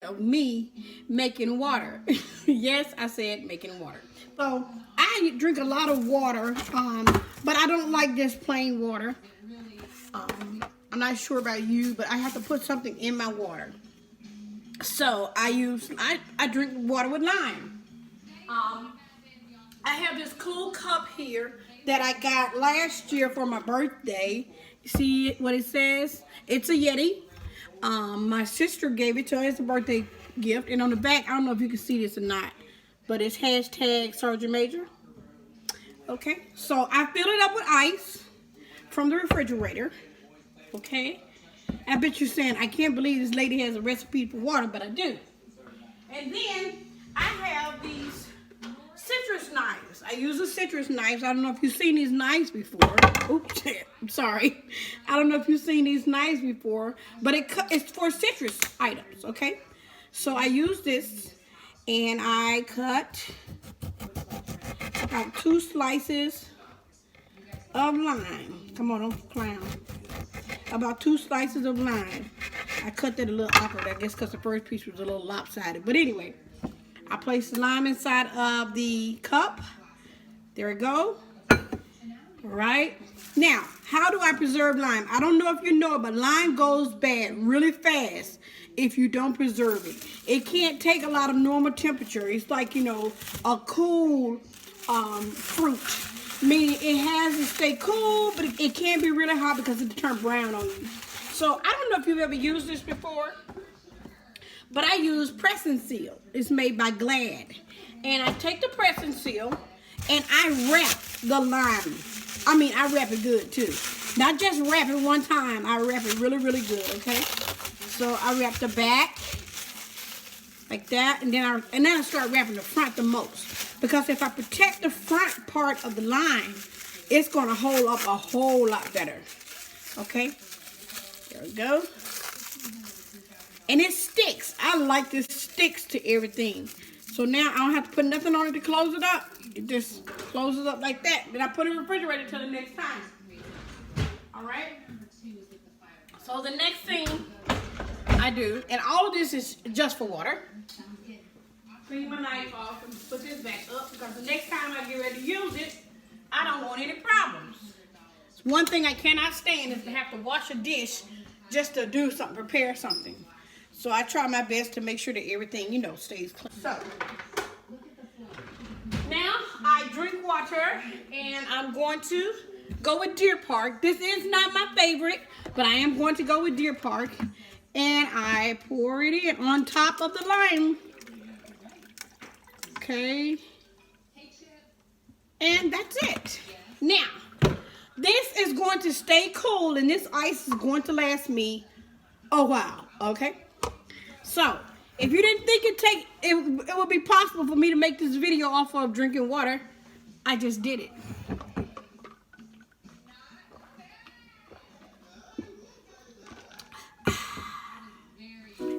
of me making water. Yes, I said making water. So I drink a lot of water, but I don't like just plain water. I'm not sure about you, but I have to put something in my water. So I drink water with lime. I have this cool cup here that I got last year for my birthday. See what it says? It's a Yeti. My sister gave it to us as a birthday gift. And on the back, I don't know if you can see this or not, but it's hashtag Sergeant Major. Okay, so I fill it up with ice from the refrigerator. Okay, I bet you're saying, I can't believe this lady has a recipe for water, but I do. And then I have these citrus knives. I use the citrus knives. I don't know if you've seen these knives before. Oops, I'm sorry. I don't know if you've seen these knives before, but it's for citrus items, okay? So I use this, and I cut about 2 slices of lime. Come on, don't clown. About 2 slices of lime. I cut that a little awkward, I guess, because the first piece was a little lopsided. But anyway, I place the lime inside of the cup. There we go. All right. Now, how do I preserve lime? I don't know if you know it, but lime goes bad really fast if you don't preserve it. It can't take a lot of normal temperature. It's like, you know, a cool fruit. Meaning it has to stay cool, but it can't be really hot because it'll turn brown on you. So I don't know if you've ever used this before, but I use press and seal. It's made by Glad. And I take the press and seal and I wrap the lime. I mean, I wrap it good too. Not just wrap it one time. I wrap it really, really good, okay? So I wrap the back like that, and then I start wrapping the front the most. Because if I protect the front part of the lime, it's going to hold up a whole lot better. Okay? There we go. And it sticks. I like this sticks to everything. So now I don't have to put nothing on it to close it up. It just closes up like that. Then I put it in the refrigerator till the next time. Alright? So the next thing I do, and all of this is just for water. Clean my knife off and put this back up because the next time I get ready to use it, I don't want any problems. One thing I cannot stand is to have to wash a dish just to do something, prepare something. So I try my best to make sure that everything, you know, stays clean. So now I drink water and I'm going to go with Deer Park. This is not my favorite, but I am going to go with Deer Park. And I pour it in on top of the lime. Okay. And that's it. Now, this is going to stay cool and this ice is going to last me a while. Okay. So, if you didn't think it would be possible for me to make this video off of drinking water, I just did it.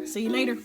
See you later.